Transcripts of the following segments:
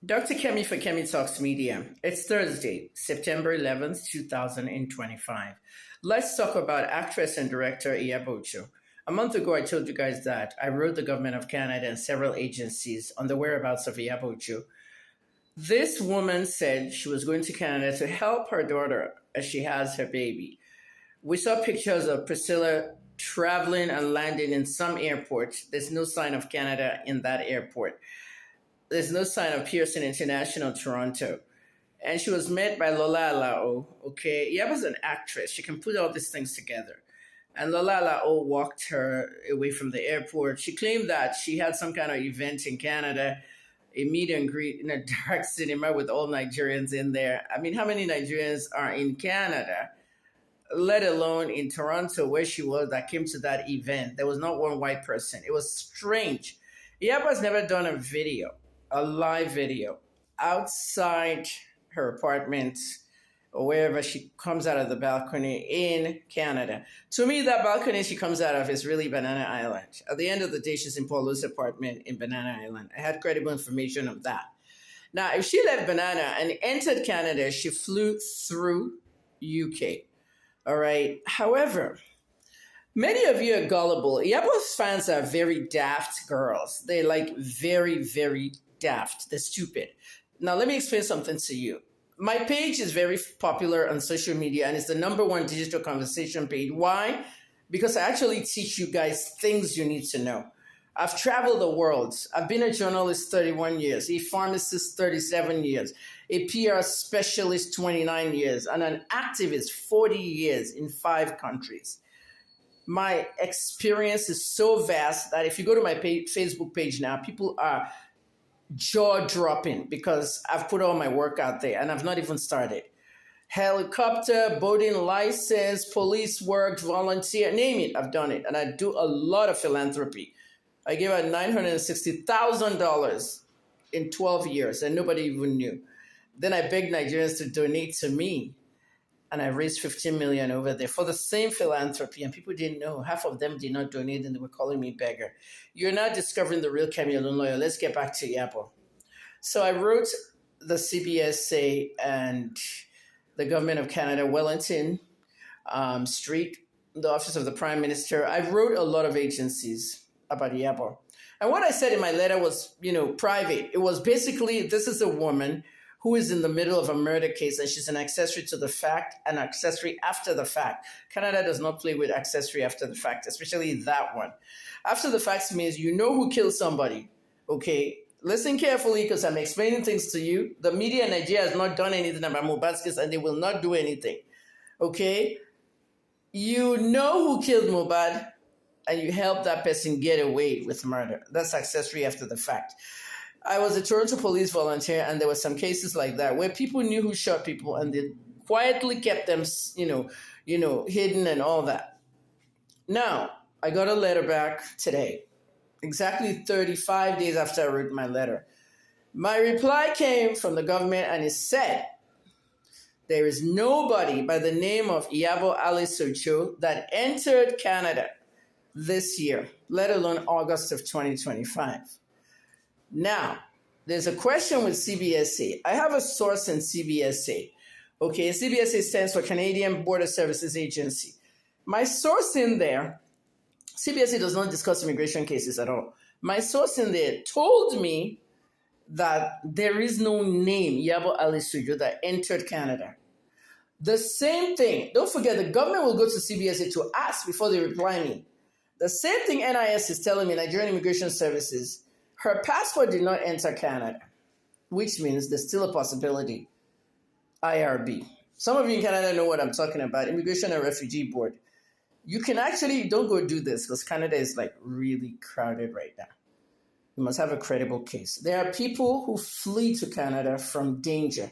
Dr. Kemi for Kemi Talks Media. It's Thursday, September 11th, 2025. Let's talk about actress and director Iyabocho. A month ago, I told you guys that I wrote the government of Canada and several agencies on the whereabouts of Iyabocho. This woman said she was going to Canada to help her daughter as she has her baby. We saw pictures of Priscilla traveling and landing in some airport. There's no sign of Canada in that airport. There's no sign of Pearson International Toronto. And she was met by Lola Alao. Okay, Yaba's an actress. She can put all these things together. And Lola Alao walked her away from the airport. She claimed that she had some kind of event in Canada, a meet and greet in a dark cinema with all Nigerians in there. I mean, how many Nigerians are in Canada, let alone in Toronto, where she was, that came to that event? There was not one white person. It was strange. Yaba's never done a live video outside her apartment or wherever she comes out of the balcony in Canada. To me, that balcony she comes out of is really Banana Island. At the end of the day, she's in Paulo's apartment in Banana Island. I had credible information of that. Now, if she left Banana and entered Canada, she flew through UK. All right. However, many of you are gullible. Yabo's fans are very daft girls. They like very, very daft. They're stupid. Now, let me explain something to you. My page is very popular on social media and it's the number one digital conversation page. Why? Because I actually teach you guys things you need to know. I've traveled the world. I've been a journalist 31 years, a pharmacist 37 years, a PR specialist 29 years, and an activist 40 years in 5 countries. My experience is so vast that if you go to my Facebook page now, people are jaw dropping because I've put all my work out there and I've not even started. Helicopter, boating license, police work, volunteer, name it, I've done it. And I do a lot of philanthropy. I gave out $960,000 in 12 years and nobody even knew. Then I begged Nigerians to donate to me and I raised 15 million over there for the same philanthropy, and people didn't know. Half of them did not donate, and they were calling me beggar. You're not discovering the real Kemi Lawyer. Let's get back to Yabo. So I wrote the CBSA and the Government of Canada, Wellington Street, the Office of the Prime Minister. I wrote a lot of agencies about Yabo. And what I said in my letter was, private. It was basically, this is a woman who is in the middle of a murder case and she's an accessory to the fact, an accessory after the fact. Canada does not play with accessory after the fact, especially that one. After the fact means you know who killed somebody, okay? Listen carefully because I'm explaining things to you. The media in Nigeria has not done anything about Mohbad's case and they will not do anything, okay? You know who killed Mohbad and you help that person get away with murder. That's accessory after the fact. I was a Toronto police volunteer, and there were some cases like that where people knew who shot people, and they quietly kept them, hidden and all that. Now, I got a letter back today, exactly 35 days after I wrote my letter. My reply came from the government, and it said, there is nobody by the name of Iyabo Ali Socho that entered Canada this year, let alone August of 2025. Now, there's a question with CBSA. I have a source in CBSA. Okay, CBSA stands for Canadian Border Services Agency. My source in there, CBSA does not discuss immigration cases at all. My source in there told me that there is no name, Yabo Ali Sujo, that entered Canada. The same thing, don't forget, the government will go to CBSA to ask before they reply me. The same thing NIS is telling me, Nigerian Immigration Services, her passport did not enter Canada, which means there's still a possibility. IRB. Some of you in Canada know what I'm talking about, Immigration and Refugee Board. You can actually, don't go do this because Canada is like really crowded right now. You must have a credible case. There are people who flee to Canada from danger.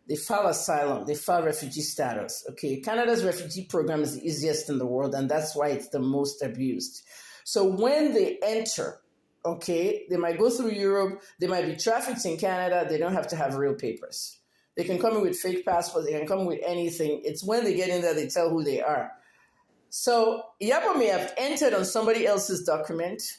They file asylum, they file refugee status. Okay, Canada's refugee program is the easiest in the world, and that's why it's the most abused. So when they enter, okay, they might go through Europe, they might be trafficked in Canada, they don't have to have real papers. They can come in with fake passports, they can come with anything. It's when they get in there, they tell who they are. So Yabo may have entered on somebody else's document,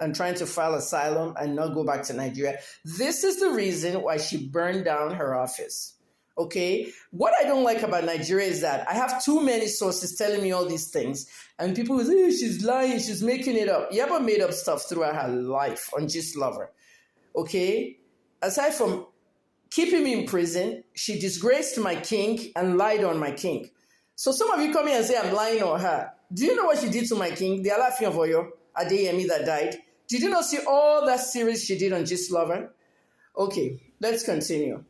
and trying to file asylum and not go back to Nigeria. This is the reason why she burned down her office. Okay? What I don't like about Nigeria is that I have too many sources telling me all these things, and people will say, "Hey, she's lying, she's making it up." Yaba made up stuff throughout her life on Gist Lover. Okay? Aside from keeping me in prison, she disgraced my king and lied on my king. So some of you come here and say I'm lying on her. Do you know what she did to my king, the Alaafin of Oyo, Adeyemi, that died? Did you not see all that series she did on Gist Lover? Okay, let's continue.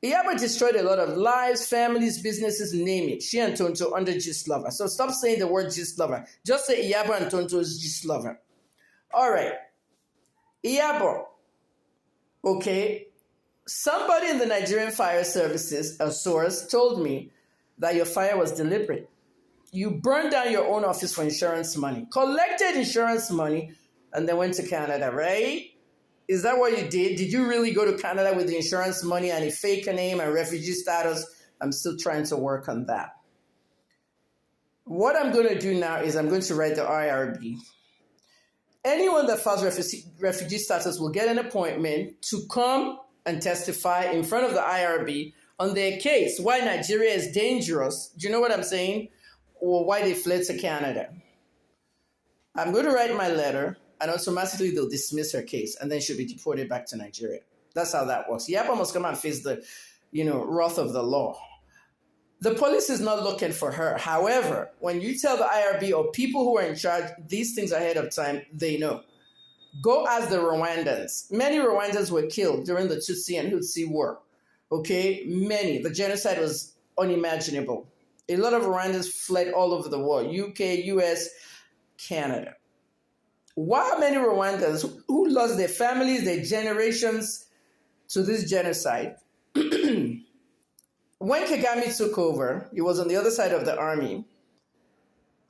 Iyabo destroyed a lot of lives, families, businesses, name it. She and Tonto under Gist Lover. So stop saying the word Gist Lover. Just say Iyabo and Tonto's Gist Lover. All right. Iyabo. Okay. Somebody in the Nigerian Fire Services, a source, told me that your fire was deliberate. You burned down your own office for insurance money, collected insurance money, and then went to Canada, right? Is that what you did? Did you really go to Canada with the insurance money and a fake name and refugee status? I'm still trying to work on that. What I'm going to do now is I'm going to write the IRB. Anyone that files refugee status will get an appointment to come and testify in front of the IRB on their case, why Nigeria is dangerous. Do you know what I'm saying? Or why they fled to Canada. I'm going to write my letter, and automatically they'll dismiss her case, and then she'll be deported back to Nigeria. That's how that works. Iyabo must come and face the, wrath of the law. The police is not looking for her. However, when you tell the IRB or people who are in charge these things ahead of time, they know. Go ask the Rwandans. Many Rwandans were killed during the Tutsi and Hutsi war. Okay? Many. The genocide was unimaginable. A lot of Rwandans fled all over the world. UK, US, Canada. While many Rwandans who lost their families, their generations to this genocide, when Kagame took over, he was on the other side of the army.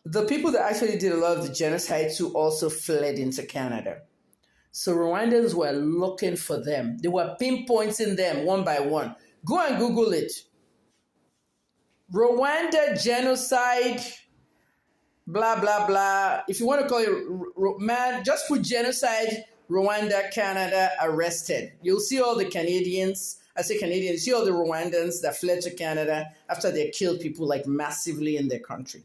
The people that actually did a lot of the genocide too also fled into Canada. So Rwandans were looking for them. They were pinpointing them one by one. Go and Google it. Rwanda genocide, blah, blah, blah. If you want to call it, man, just put genocide, Rwanda, Canada, arrested. You'll see all the Canadians. I say Canadians, see all the Rwandans that fled to Canada after they killed people like massively in their country.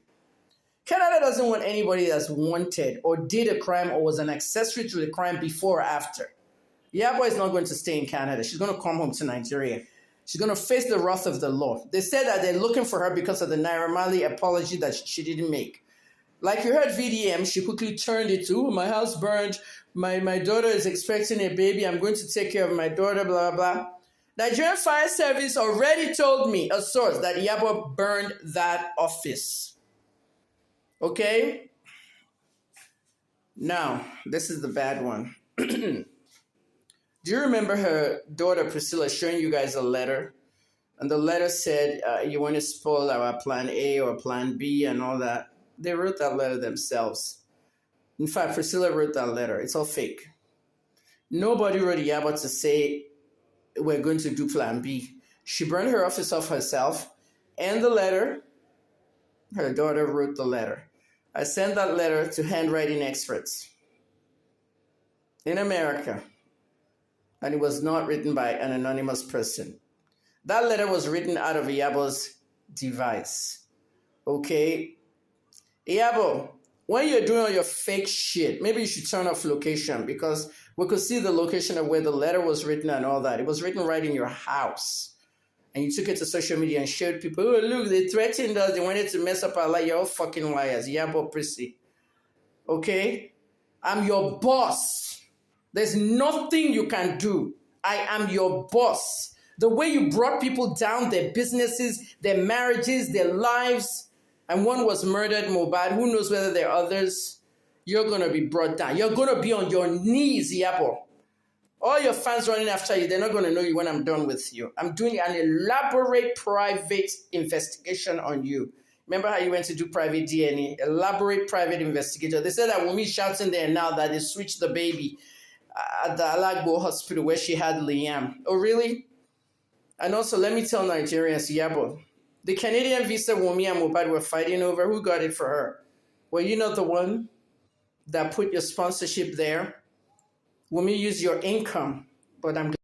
Canada doesn't want anybody that's wanted or did a crime or was an accessory to the crime before or after. Iyabo is not going to stay in Canada. She's going to come home to Nigeria. She's going to face the wrath of the law. They said that they're looking for her because of the Naira Marley apology that she didn't make. Like you heard VDM, she quickly turned it to, my house burned, my daughter is expecting a baby, I'm going to take care of my daughter, blah, blah, blah. Nigerian Fire Service already told me, a source, that Iyabo burned that office. Okay? Now, this is the bad one. Do you remember her daughter Priscilla showing you guys a letter? And the letter said, you want to spoil our plan A or plan B and all that. They wrote that letter themselves. In fact, Priscilla wrote that letter. It's all fake. Nobody wrote Iyabo to say, we're going to do plan B. She burned her office off herself. And the letter, her daughter wrote the letter. I sent that letter to handwriting experts in America. And it was not written by an anonymous person. That letter was written out of Iyabo's device. Okay? Iyabo, when you're doing all your fake shit, maybe you should turn off location because we could see the location of where the letter was written and all that. It was written right in your house. And you took it to social media and showed people, oh, look, they threatened us. They wanted to mess up our life. You're all fucking liars. Iyabo Prissy. Okay? I'm your boss. There's nothing you can do. I am your boss. The way you brought people down, their businesses, their marriages, their lives, and one was murdered, Mohbad. Who knows whether there are others? You're going to be brought down. You're going to be on your knees, Iyabo. All your fans running after you, they're not going to know you when I'm done with you. I'm doing an elaborate private investigation on you. Remember how you went to do private DNA? Elaborate private investigator. They said that Wunmi shouting there now that they switched the baby at the Alagbo hospital where she had Liam. Oh, really? And also, let me tell Nigerians, Iyabo, the Canadian visa Wunmi and Mohbad were fighting over, who got it for her? Were you not the one that put your sponsorship there? Wumi, use your income, but I'm